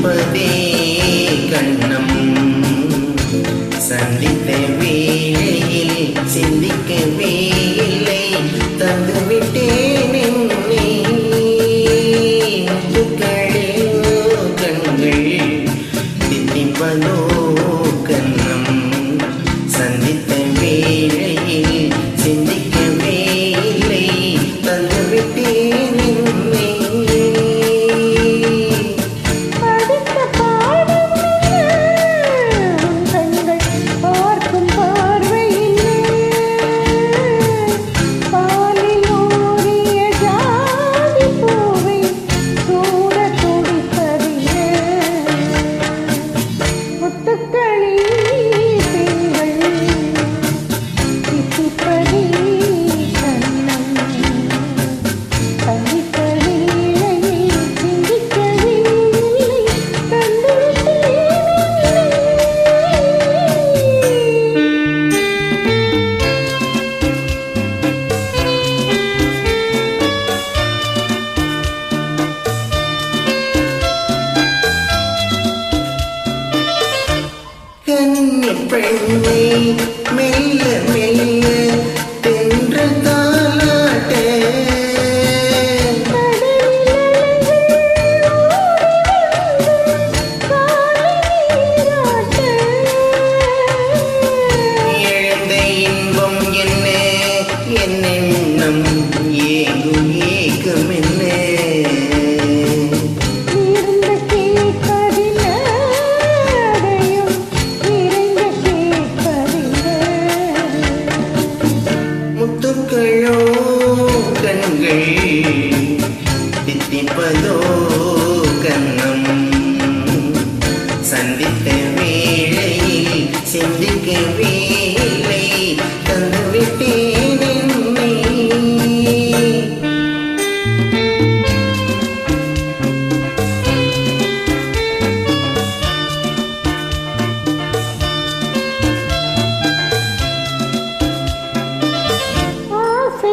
சிந்திப்பதே கண்ணம் சந்தித்த வேளையில் சிந்திக்கவே இல்லை தந்துவிட்டேன் என்னை கண்கள் சிந்திப்பதோ கண்ணம் சந்தித்த வேளையில் சிந்திக்கவே இல்லை தந்துவிட்டேன் என்னை பெண்ணை மெல்ல மெல்ல தென்று தாலாட்ட எழுந்த இன்பம் என்ன என்னென்னம் ஏகும் ஏகம் என்ன கண்கள் தித்திப்பதோ கண்ணம் சந்தித்த வேளையில் சிந்திக்கவே இல்லை தந்துவிட்டேன் என்னை ஆசை